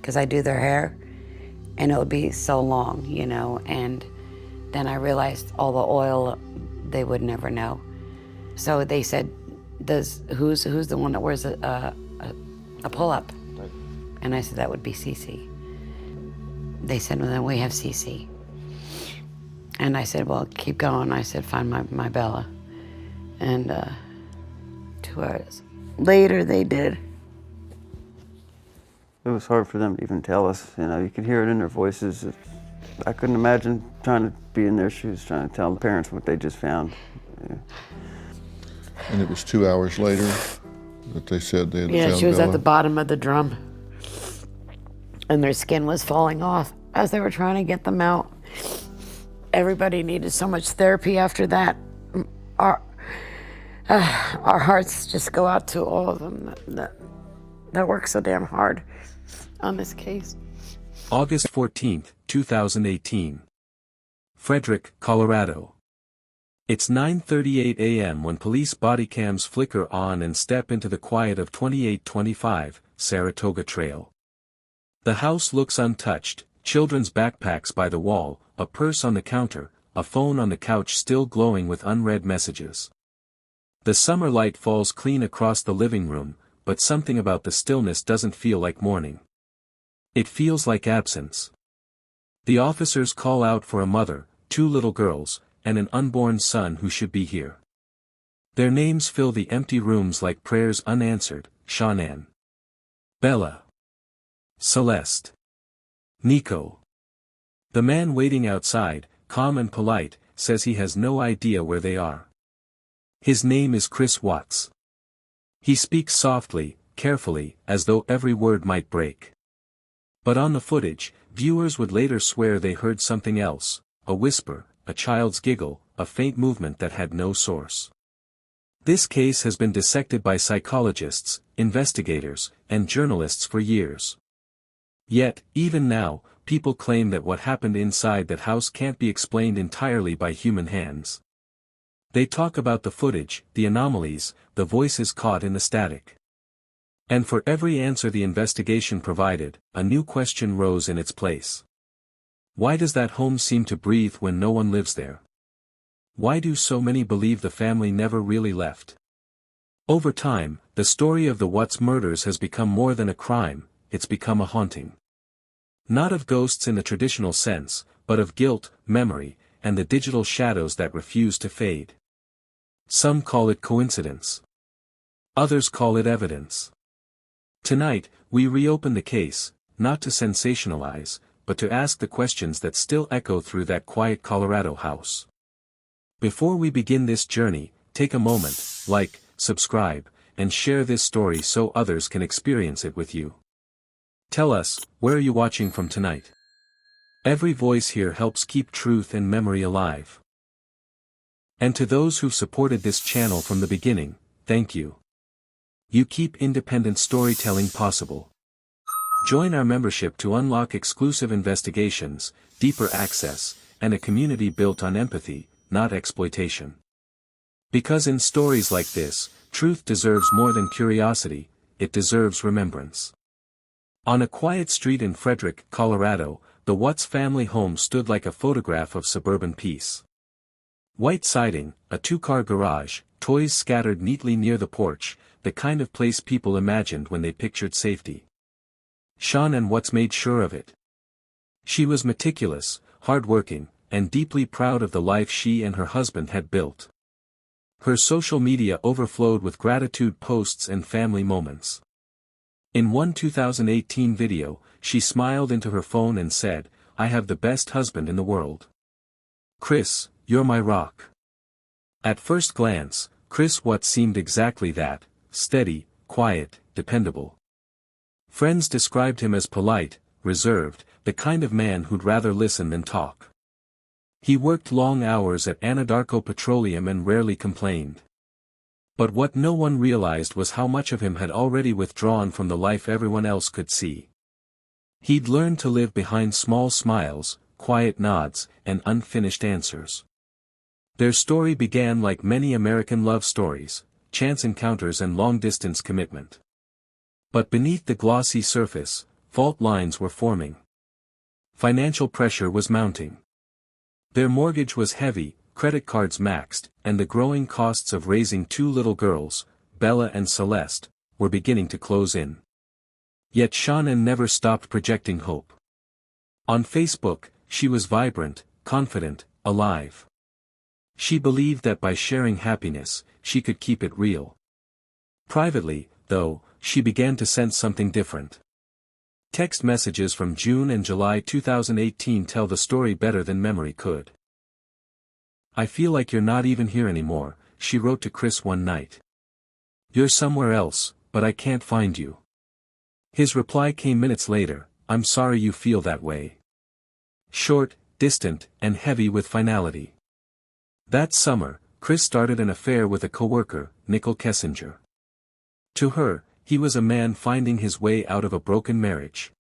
because I do their hair, and it would be so long, you know, and then I realized all the oil, they would never know. So they said, who's the one that wears a pull-up? Right. And I said, that would be Cece. They said, well, then we have Cece. And I said, well, keep going. I said, find my Bella. And 2 hours later, they did. It was hard for them to even tell us. You know, you could hear it in their voices. I couldn't imagine trying to be in their shoes, trying to tell the parents what they just found. Yeah. And it was 2 hours later that they said they had found Yeah, she was Bella. at the bottom of the drum. And their skin was falling off as they were trying to get them out. Everybody needed so much therapy after that. Our hearts just go out to all of them that work so damn hard on this case. August 14th, 2018. Frederick, Colorado. It's 9:38 a.m. when police body cams flicker on and step into the quiet of 2825 Saratoga Trail. The house looks untouched, children's backpacks by the wall, a purse on the counter, a phone on the couch still glowing with unread messages. The summer light falls clean across the living room, but something about the stillness doesn't feel like morning. It feels like absence. The officers call out for a mother, 2 little girls, and an unborn son who should be here. Their names fill the empty rooms like prayers unanswered: Shanann, Bella, Celeste, Nico. The man waiting outside, calm and polite, says he has no idea where they are. His name is Chris Watts. He speaks softly, carefully, as though every word might break. But on the footage, viewers would later swear they heard something else: a whisper, a child's giggle, a faint movement that had no source. This case has been dissected by psychologists, investigators, and journalists for years. Yet, even now, people claim that what happened inside that house can't be explained entirely by human hands. They talk about the footage, the anomalies, the voices caught in the static. And for every answer the investigation provided, a new question rose in its place. Why does that home seem to breathe when no one lives there? Why do so many believe the family never really left? Over time, the story of the Watts murders has become more than a crime, it's become a haunting. Not of ghosts in the traditional sense, but of guilt, memory, and the digital shadows that refuse to fade. Some call it coincidence. Others call it evidence. Tonight, we reopen the case, not to sensationalize, but to ask the questions that still echo through that quiet Colorado house. Before we begin this journey, take a moment, like, subscribe, and share this story so others can experience it with you. Tell us, where are you watching from tonight? Every voice here helps keep truth and memory alive. And to those who've supported this channel from the beginning, thank you. You keep independent storytelling possible. Join our membership to unlock exclusive investigations, deeper access, and a community built on empathy, not exploitation. Because in stories like this, truth deserves more than curiosity, it deserves remembrance. On a quiet street in Frederick, Colorado, the Watts family home stood like a photograph of suburban peace. White siding, a 2-car garage, toys scattered neatly near the porch, the kind of place people imagined when they pictured safety. Shanann Watts made sure of it. She was meticulous, hardworking, and deeply proud of the life she and her husband had built. Her social media overflowed with gratitude posts and family moments. In one 2018 video, she smiled into her phone and said, "I have the best husband in the world. Chris, you're my rock." At first glance, Chris Watts seemed exactly that: steady, quiet, dependable. Friends described him as polite, reserved, the kind of man who'd rather listen than talk. He worked long hours at Anadarko Petroleum and rarely complained. But what no one realized was how much of him had already withdrawn from the life everyone else could see. He'd learned to live behind small smiles, quiet nods, and unfinished answers. Their story began like many American love stories: chance encounters and long-distance commitment. But beneath the glossy surface, fault lines were forming. Financial pressure was mounting. Their mortgage was heavy, credit cards maxed, and the growing costs of raising two little girls, Bella and Celeste, were beginning to close in. Yet Shannon never stopped projecting hope. On Facebook, she was vibrant, confident, alive. She believed that by sharing happiness, she could keep it real. Privately, though, she began to sense something different. Text messages from June and July 2018 tell the story better than memory could. "I feel like you're not even here anymore," she wrote to Chris one night. "You're somewhere else, but I can't find you." His reply came minutes later, "I'm sorry you feel that way." Short, distant, and heavy with finality. That summer, Chris started an affair with a coworker, Nicole Kessinger. To her, he was a man finding his way out of a broken marriage.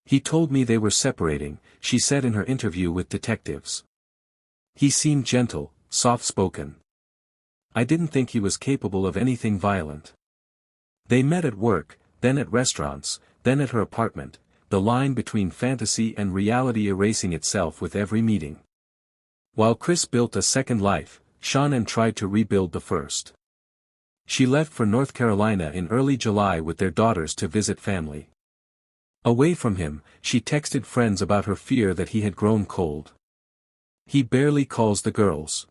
"He told me they were separating," she said in her interview with detectives. "He seemed gentle, soft-spoken. I didn't think he was capable of anything violent." They met at work, then at restaurants, then at her apartment, the line between fantasy and reality erasing itself with every meeting. While Chris built a second life, Shannon tried to rebuild the first. She left for North Carolina in early July with their daughters to visit family. Away from him, she texted friends about her fear that he had grown cold. "He barely calls the girls.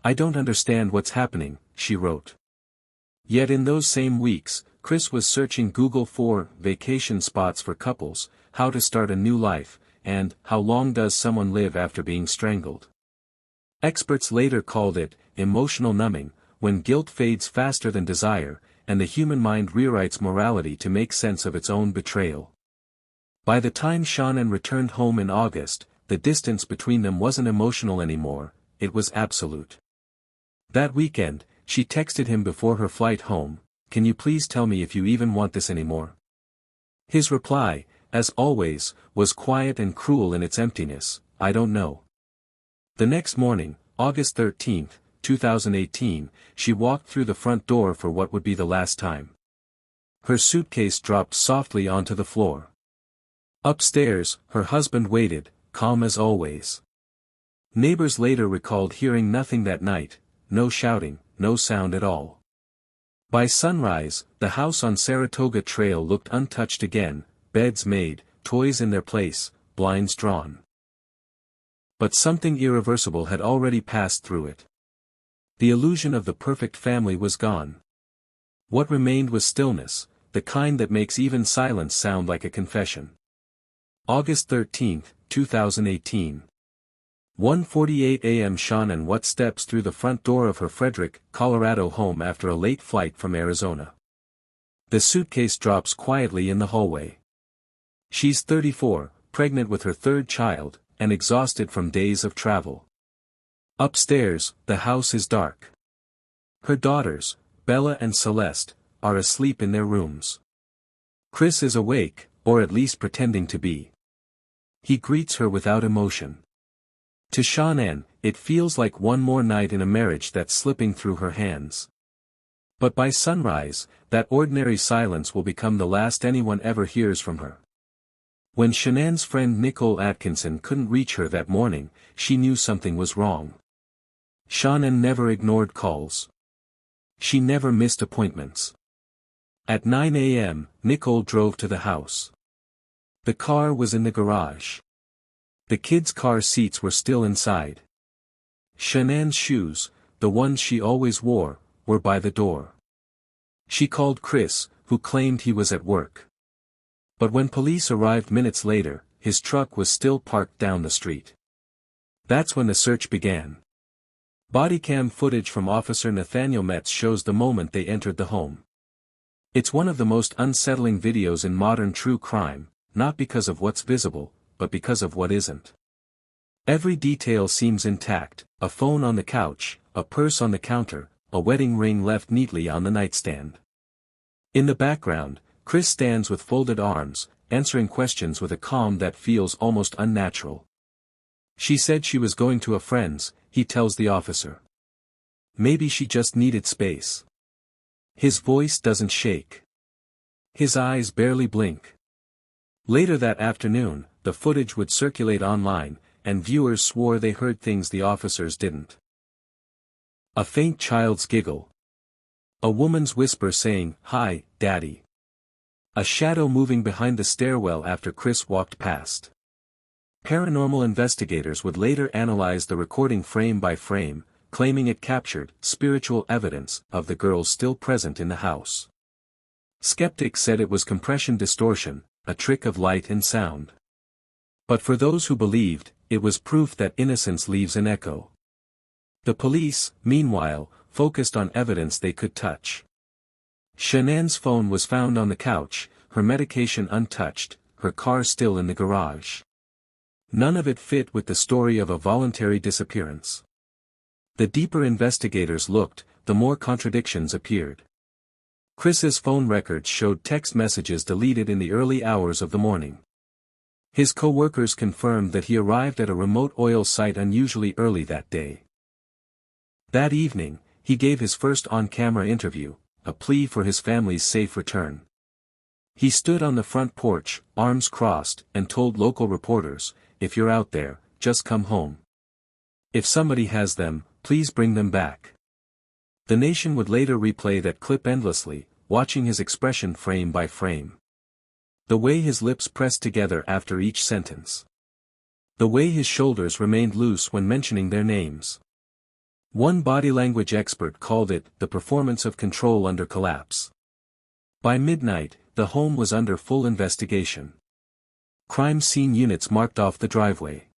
I don't understand what's happening," she wrote. Yet in those same weeks, Chris was searching Google for vacation spots for couples, how to start a new life, and how long does someone live after being strangled. Experts later called it emotional numbing, when guilt fades faster than desire, and the human mind rewrites morality to make sense of its own betrayal. By the time Shannon returned home in August, the distance between them wasn't emotional anymore, it was absolute. That weekend, she texted him before her flight home, "Can you please tell me if you even want this anymore?" His reply, as always, was quiet and cruel in its emptiness, "I don't know." The next morning, August 13, 2018, she walked through the front door for what would be the last time. Her suitcase dropped softly onto the floor. Upstairs, her husband waited, calm as always. Neighbors later recalled hearing nothing that night, no shouting, no sound at all. By sunrise, the house on Saratoga Trail looked untouched again, beds made, toys in their place, blinds drawn. But something irreversible had already passed through it. The illusion of the perfect family was gone. What remained was stillness, the kind that makes even silence sound like a confession. August 13, 2018. 1:48 a.m. Shannon Watt steps through the front door of her Frederick, Colorado home after a late flight from Arizona. The suitcase drops quietly in the hallway. She's 34, pregnant with her third child, and exhausted from days of travel. Upstairs, the house is dark. Her daughters, Bella and Celeste, are asleep in their rooms. Chris is awake, or at least pretending to be. He greets her without emotion. To Shannon, it feels like one more night in a marriage that's slipping through her hands. But by sunrise, that ordinary silence will become the last anyone ever hears from her. When Shannon's friend Nicole Atkinson couldn't reach her that morning, she knew something was wrong. Shannon never ignored calls. She never missed appointments. At 9 a.m., Nicole drove to the house. The car was in the garage. The kids' car seats were still inside. Shannon's shoes, the ones she always wore, were by the door. She called Chris, who claimed he was at work. But when police arrived minutes later, his truck was still parked down the street. That's when the search began. Bodycam footage from Officer Nathaniel Metz shows the moment they entered the home. It's one of the most unsettling videos in modern true crime, not because of what's visible, but because of what isn't. Every detail seems intact, a phone on the couch, a purse on the counter, a wedding ring left neatly on the nightstand. In the background, Chris stands with folded arms, answering questions with a calm that feels almost unnatural. She said she was going to a friend's, he tells the officer. Maybe she just needed space. His voice doesn't shake. His eyes barely blink. Later that afternoon, the footage would circulate online, and viewers swore they heard things the officers didn't. A faint child's giggle. A woman's whisper saying, "Hi, Daddy." A shadow moving behind the stairwell after Chris walked past. Paranormal investigators would later analyze the recording frame by frame, claiming it captured spiritual evidence of the girls still present in the house. Skeptics said it was compression distortion, a trick of light and sound. But for those who believed, it was proof that innocence leaves an echo. The police, meanwhile, focused on evidence they could touch. Shanann's phone was found on the couch, her medication untouched, her car still in the garage. None of it fit with the story of a voluntary disappearance. The deeper investigators looked, the more contradictions appeared. Chris's phone records showed text messages deleted in the early hours of the morning. His co-workers confirmed that he arrived at a remote oil site unusually early that day. That evening, he gave his first on-camera interview, a plea for his family's safe return. He stood on the front porch, arms crossed, and told local reporters, "If you're out there, just come home. If somebody has them, please bring them back." The nation would later replay that clip endlessly, watching his expression frame by frame. The way his lips pressed together after each sentence. The way his shoulders remained loose when mentioning their names. One body language expert called it the performance of control under collapse. By midnight, the home was under full investigation. Crime scene units marked off the driveway.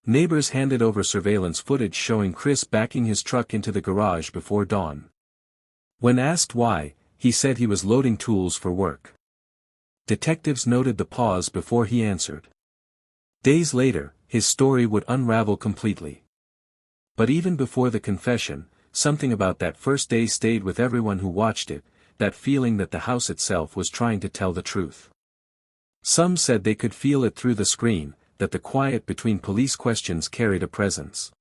Neighbors handed over surveillance footage showing Chris backing his truck into the garage before dawn. When asked why, he said he was loading tools for work. Detectives noted the pause before he answered. Days later, his story would unravel completely. But even before the confession, something about that first day stayed with everyone who watched it, that feeling that the house itself was trying to tell the truth. Some said they could feel it through the screen, that the quiet between police questions carried a presence.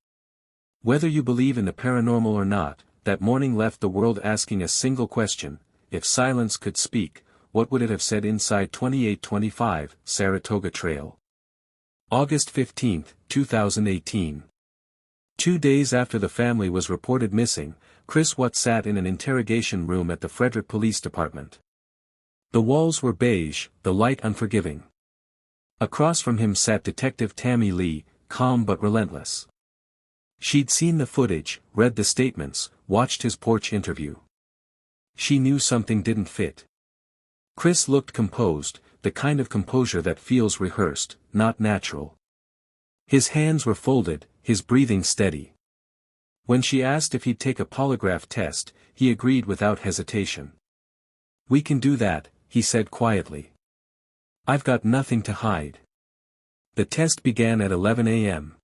Whether you believe in the paranormal or not, that morning left the world asking a single question: if silence could speak, what would it have said inside 2825, Saratoga Trail? August 15, 2018. 2 days after the family was reported missing, Chris Watt sat in an interrogation room at the Frederick Police Department. The walls were beige, the light unforgiving. Across from him sat Detective Tammy Lee, calm but relentless. She'd seen the footage, read the statements, watched his porch interview. She knew something didn't fit. Chris looked composed, the kind of composure that feels rehearsed, not natural. His hands were folded, his breathing steady. When she asked if he'd take a polygraph test, he agreed without hesitation. "We can do that," he said quietly. "I've got nothing to hide." The test began at 11 a.m.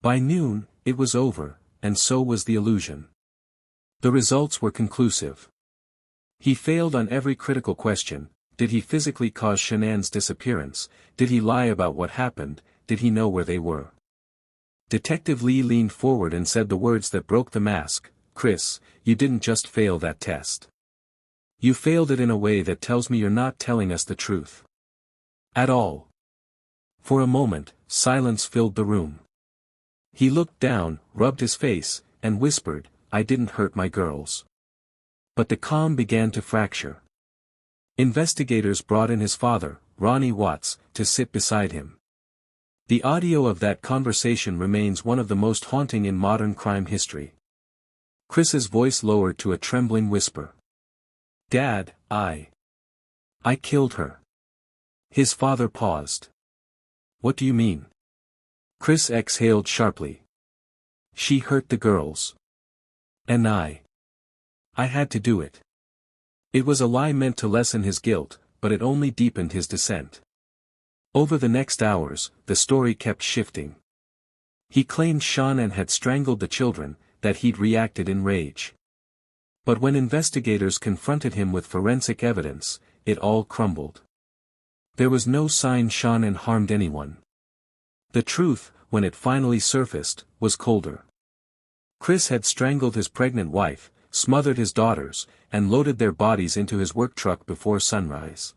By noon, it was over, and so was the illusion. The results were conclusive. He failed on every critical question. Did he physically cause Shanann's disappearance? Did he lie about what happened? Did he know where they were? Detective Lee leaned forward and said the words that broke the mask: "Chris, you didn't just fail that test. You failed it in a way that tells me you're not telling us the truth. At all." For a moment, silence filled the room. He looked down, rubbed his face, and whispered, "I didn't hurt my girls." But the calm began to fracture. Investigators brought in his father, Ronnie Watts, to sit beside him. The audio of that conversation remains one of the most haunting in modern crime history. Chris's voice lowered to a trembling whisper. "Dad, I killed her." His father paused. "What do you mean?" Chris exhaled sharply. "She hurt the girls. And I had to do it." It was a lie meant to lessen his guilt, but it only deepened his dissent. Over the next hours, the story kept shifting. He claimed Shanann had strangled the children, that he'd reacted in rage. But when investigators confronted him with forensic evidence, it all crumbled. There was no sign Shanann harmed anyone. The truth, when it finally surfaced, was colder. Chris had strangled his pregnant wife, smothered his daughters, and loaded their bodies into his work truck before sunrise.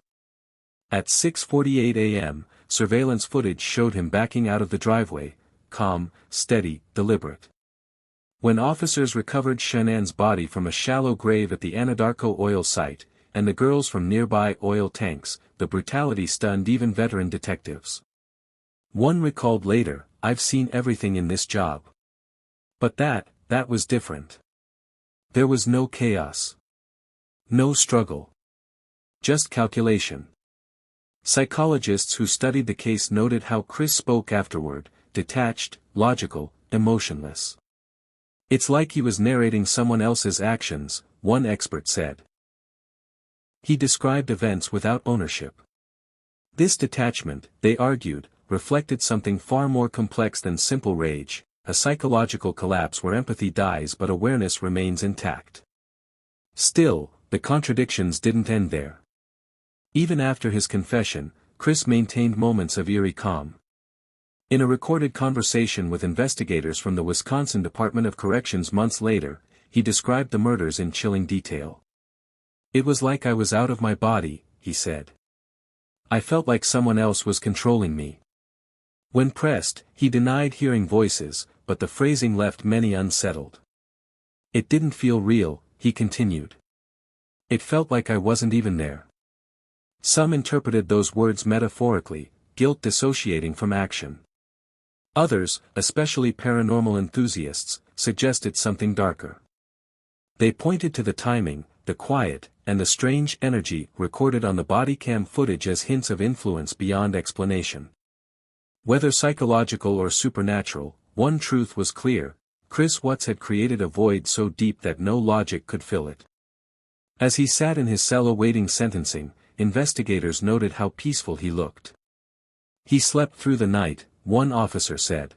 At 6:48 a.m., surveillance footage showed him backing out of the driveway, calm, steady, deliberate. When officers recovered Shannon's body from a shallow grave at the Anadarko oil site, and the girls from nearby oil tanks, the brutality stunned even veteran detectives. One recalled later, "I've seen everything in this job. But that was different. There was no chaos. No struggle. Just calculation." Psychologists who studied the case noted how Chris spoke afterward, detached, logical, emotionless. "It's like he was narrating someone else's actions," one expert said. He described events without ownership. This detachment, they argued, reflected something far more complex than simple rage, a psychological collapse where empathy dies but awareness remains intact. Still, the contradictions didn't end there. Even after his confession, Chris maintained moments of eerie calm. In a recorded conversation with investigators from the Wisconsin Department of Corrections months later, he described the murders in chilling detail. "It was like I was out of my body," he said. "I felt like someone else was controlling me." When pressed, he denied hearing voices, but the phrasing left many unsettled. "It didn't feel real," he continued. "It felt like I wasn't even there." Some interpreted those words metaphorically, guilt dissociating from action. Others, especially paranormal enthusiasts, suggested something darker. They pointed to the timing, the quiet, and the strange energy recorded on the body cam footage as hints of influence beyond explanation. Whether psychological or supernatural, one truth was clear: Chris Watts had created a void so deep that no logic could fill it. As he sat in his cell awaiting sentencing, investigators noted how peaceful he looked. "He slept through the night," one officer said.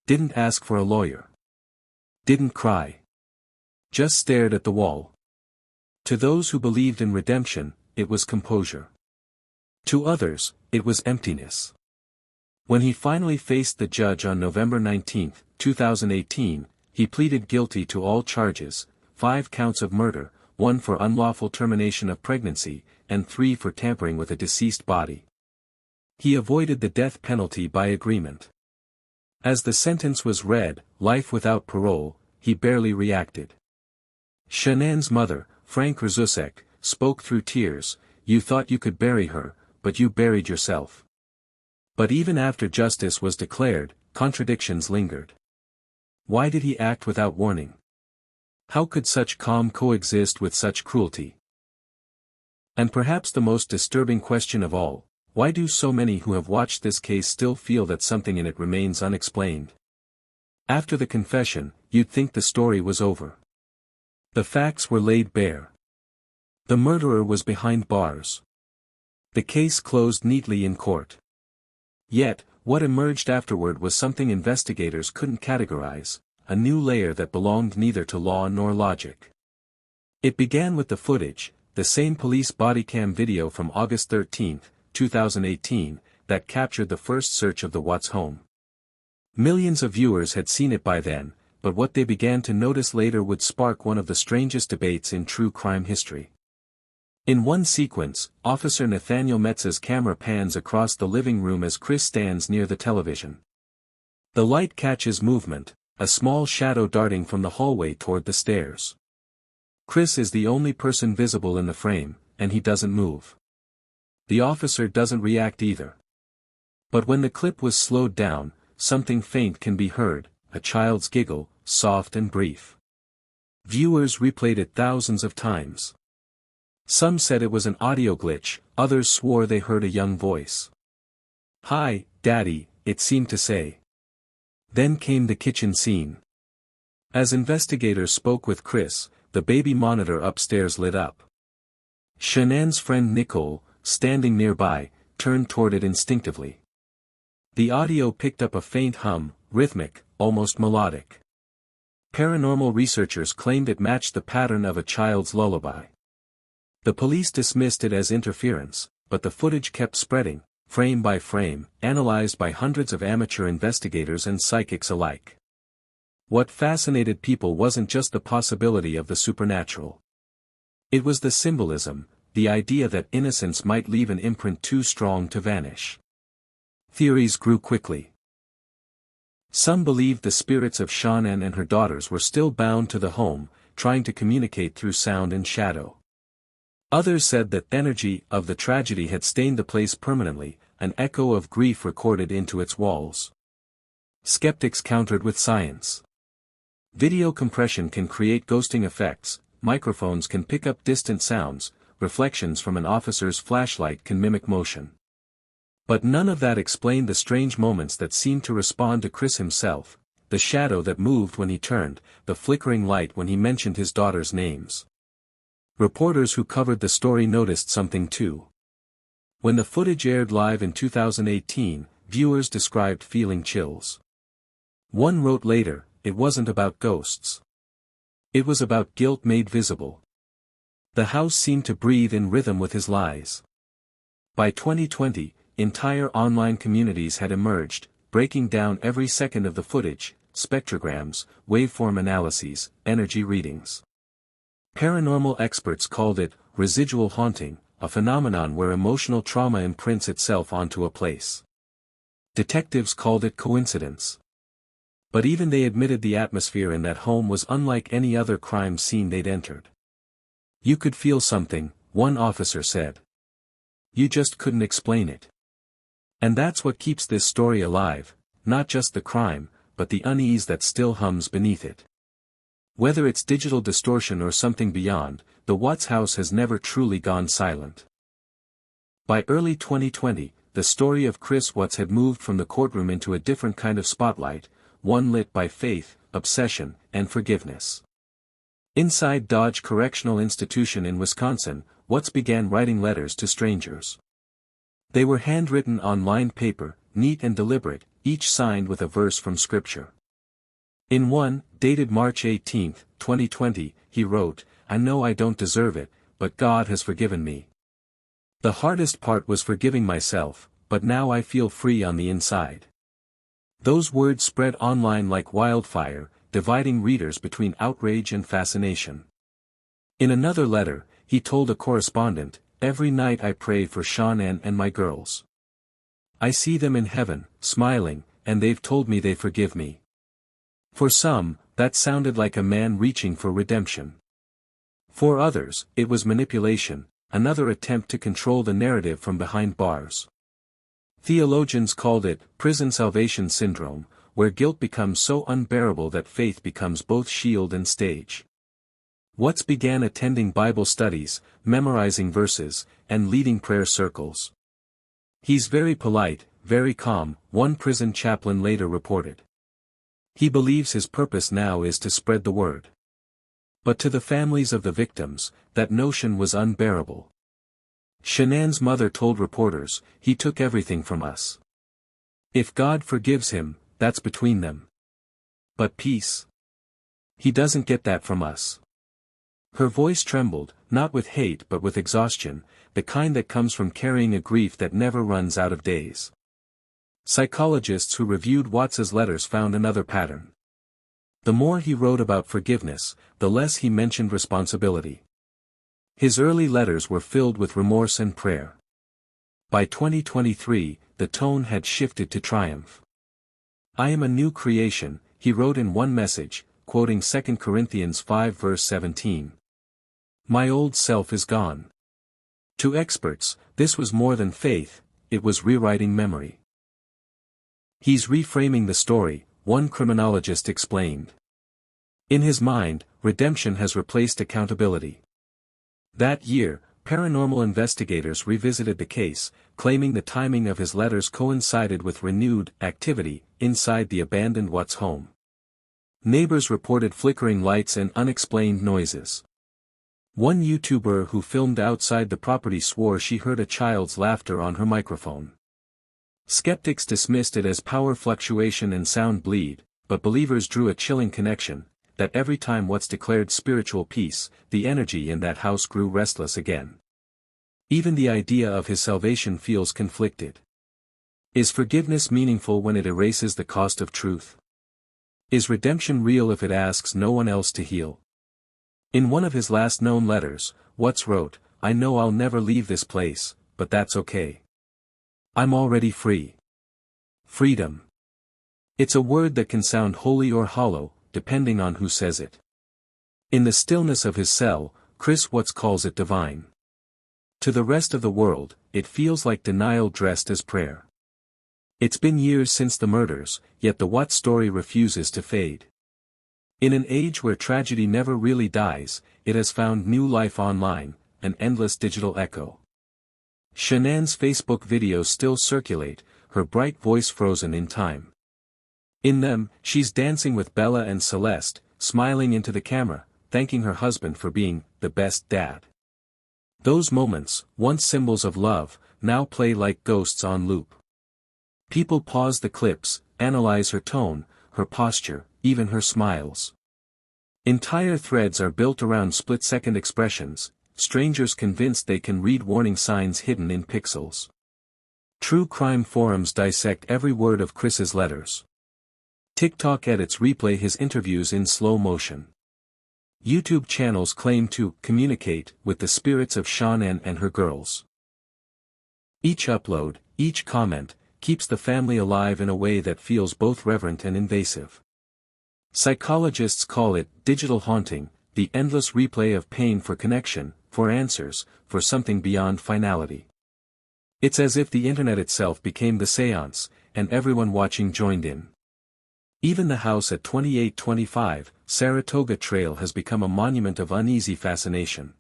"Didn't ask for a lawyer. Didn't cry. Just stared at the wall." To those who believed in redemption, it was composure. To others, it was emptiness. When he finally faced the judge on November 19, 2018, he pleaded guilty to all charges, 5 counts of murder, 1 for unlawful termination of pregnancy, and 3 for tampering with a deceased body. He avoided the death penalty by agreement. As the sentence was read, life without parole, he barely reacted. Shannon's mother, Frank Rzusek, spoke through tears, "You thought you could bury her, but you buried yourself." But even after justice was declared, contradictions lingered. Why did he act without warning? How could such calm coexist with such cruelty? And perhaps the most disturbing question of all, why do so many who have watched this case still feel that something in it remains unexplained? After the confession, you'd think the story was over. The facts were laid bare. The murderer was behind bars. The case closed neatly in court. Yet, what emerged afterward was something investigators couldn't categorize, a new layer that belonged neither to law nor logic. It began with the footage, the same police body cam video from August 13, 2018, that captured the first search of the Watts home. Millions of viewers had seen it by then, but what they began to notice later would spark one of the strangest debates in true crime history. In one sequence, Officer Nathaniel Metz's camera pans across the living room as Chris stands near the television. The light catches movement, a small shadow darting from the hallway toward the stairs. Chris is the only person visible in the frame, and he doesn't move. The officer doesn't react either. But when the clip was slowed down, something faint can be heard, a child's giggle, soft and brief. Viewers replayed it thousands of times. Some said it was an audio glitch, others swore they heard a young voice. "Hi, Daddy," it seemed to say. Then came the kitchen scene. As investigators spoke with Chris, the baby monitor upstairs lit up. Shannon's friend Nicole, standing nearby, turned toward it instinctively. The audio picked up a faint hum, rhythmic, almost melodic. Paranormal researchers claimed it matched the pattern of a child's lullaby. The police dismissed it as interference, but the footage kept spreading, frame by frame, analyzed by hundreds of amateur investigators and psychics alike. What fascinated people wasn't just the possibility of the supernatural. It was the symbolism, the idea that innocence might leave an imprint too strong to vanish. Theories grew quickly. Some believed the spirits of Shannon and her daughters were still bound to the home, trying to communicate through sound and shadow. Others said that energy of the tragedy had stained the place permanently, an echo of grief recorded into its walls. Skeptics countered with science. Video compression can create ghosting effects, microphones can pick up distant sounds, reflections from an officer's flashlight can mimic motion. But none of that explained the strange moments that seemed to respond to Chris himself, the shadow that moved when he turned, the flickering light when he mentioned his daughter's names. Reporters who covered the story noticed something too. When the footage aired live in 2018, viewers described feeling chills. One wrote later, "It wasn't about ghosts. It was about guilt made visible. The house seemed to breathe in rhythm with his lies." By 2020, entire online communities had emerged, breaking down every second of the footage, spectrograms, waveform analyses, energy readings. Paranormal experts called it residual haunting, a phenomenon where emotional trauma imprints itself onto a place. Detectives called it coincidence. But even they admitted the atmosphere in that home was unlike any other crime scene they'd entered. "You could feel something," one officer said. "You just couldn't explain it." And that's what keeps this story alive, not just the crime, but the unease that still hums beneath it. Whether it's digital distortion or something beyond, the Watts house has never truly gone silent. By early 2020, the story of Chris Watts had moved from the courtroom into a different kind of spotlight, one lit by faith, obsession, and forgiveness. Inside Dodge Correctional Institution in Wisconsin, Watts began writing letters to strangers. They were handwritten on lined paper, neat and deliberate, each signed with a verse from Scripture. In one, dated March 18, 2020, he wrote, "I know I don't deserve it, but God has forgiven me. The hardest part was forgiving myself, but now I feel free on the inside." Those words spread online like wildfire, dividing readers between outrage and fascination. In another letter, he told a correspondent, "Every night I pray for Shannon and my girls. I see them in heaven, smiling, and they've told me they forgive me." For some, that sounded like a man reaching for redemption. For others, it was manipulation, another attempt to control the narrative from behind bars. Theologians called it prison salvation syndrome, where guilt becomes so unbearable that faith becomes both shield and stage. Watts began attending Bible studies, memorizing verses, and leading prayer circles. "He's very polite, very calm," one prison chaplain later reported. "He believes his purpose now is to spread the word." But to the families of the victims, that notion was unbearable. Shannon's mother told reporters, "He took everything from us. If God forgives him, that's between them. But peace? He doesn't get that from us." Her voice trembled, not with hate but with exhaustion, the kind that comes from carrying a grief that never runs out of days. Psychologists who reviewed Watts's letters found another pattern. The more he wrote about forgiveness, the less he mentioned responsibility. His early letters were filled with remorse and prayer. By 2023, the tone had shifted to triumph. "I am a new creation," he wrote in one message, quoting 2 Corinthians 5 verse 17. "My old self is gone." To experts, this was more than faith, it was rewriting memory. "He's reframing the story," one criminologist explained. In his mind, redemption has replaced accountability. That year, paranormal investigators revisited the case, claiming the timing of his letters coincided with renewed activity inside the abandoned Watts home. Neighbors reported flickering lights and unexplained noises. One YouTuber who filmed outside the property swore she heard a child's laughter on her microphone. Skeptics dismissed it as power fluctuation and sound bleed, but believers drew a chilling connection, that every time Watts declared spiritual peace, the energy in that house grew restless again. Even the idea of his salvation feels conflicted. Is forgiveness meaningful when it erases the cost of truth? Is redemption real if it asks no one else to heal? In one of his last known letters, Watts wrote, I know I'll never leave this place, but that's okay. I'm already free. Freedom. It's a word that can sound holy or hollow, depending on who says it. In the stillness of his cell, Chris Watts calls it divine. To the rest of the world, it feels like denial dressed as prayer. It's been years since the murders, yet the Watts story refuses to fade. In an age where tragedy never really dies, it has found new life online, an endless digital echo. Shanann's Facebook videos still circulate, her bright voice frozen in time. In them, she's dancing with Bella and Celeste, smiling into the camera, thanking her husband for being the best dad. Those moments, once symbols of love, now play like ghosts on loop. People pause the clips, analyze her tone, her posture, even her smiles. Entire threads are built around split-second expressions, strangers convinced they can read warning signs hidden in pixels. True crime forums dissect every word of Chris's letters. TikTok edits replay his interviews in slow motion. YouTube channels claim to communicate with the spirits of Shanann and her girls. Each upload, each comment, keeps the family alive in a way that feels both reverent and invasive. Psychologists call it digital haunting, the endless replay of pain for connection, for answers, for something beyond finality. It's as if the internet itself became the seance, and everyone watching joined in. Even the house at 2825 Saratoga Trail has become a monument of uneasy fascination.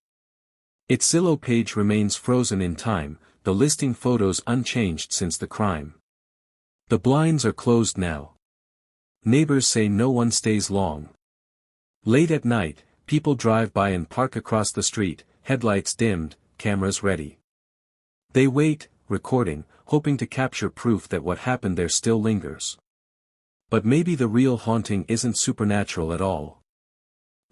Its Zillow page remains frozen in time, the listing photos unchanged since the crime. The blinds are closed now. Neighbors say no one stays long. Late at night, people drive by and park across the street, headlights dimmed, cameras ready. They wait, recording, hoping to capture proof that what happened there still lingers. But maybe the real haunting isn't supernatural at all.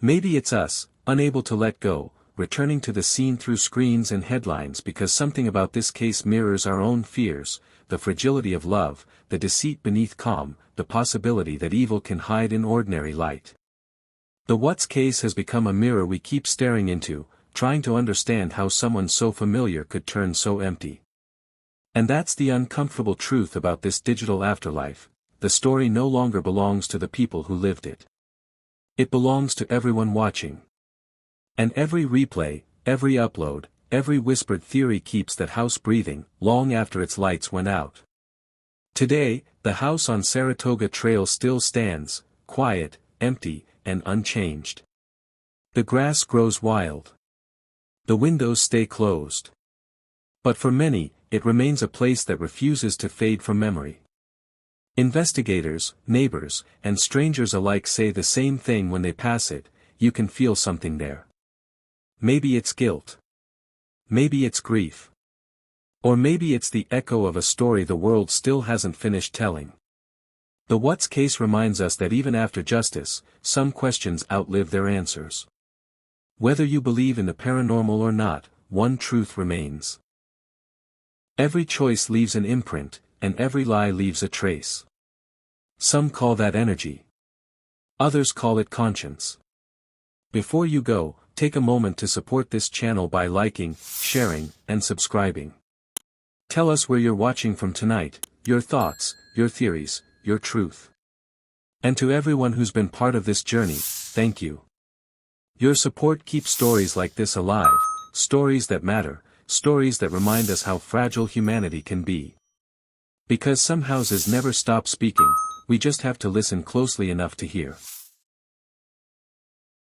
Maybe it's us, unable to let go, returning to the scene through screens and headlines because something about this case mirrors our own fears, the fragility of love, the deceit beneath calm, the possibility that evil can hide in ordinary light. The Watts case has become a mirror we keep staring into, trying to understand how someone so familiar could turn so empty. And that's the uncomfortable truth about this digital afterlife. The story no longer belongs to the people who lived it. It belongs to everyone watching. And every replay, every upload, every whispered theory keeps that house breathing, long after its lights went out. Today, the house on Saratoga Trail still stands, quiet, empty, and unchanged. The grass grows wild. The windows stay closed. But for many, it remains a place that refuses to fade from memory. Investigators, neighbors, and strangers alike say the same thing when they pass it: you can feel something there. Maybe it's guilt. Maybe it's grief. Or maybe it's the echo of a story the world still hasn't finished telling. The Watts case reminds us that even after justice, some questions outlive their answers. Whether you believe in the paranormal or not, one truth remains. Every choice leaves an imprint, and every lie leaves a trace. Some call that energy. Others call it conscience. Before you go, take a moment to support this channel by liking, sharing, and subscribing. Tell us where you're watching from tonight, your thoughts, your theories, your truth. And to everyone who's been part of this journey, thank you. Your support keeps stories like this alive, stories that matter, stories that remind us how fragile humanity can be. Because some houses never stop speaking, we just have to listen closely enough to hear.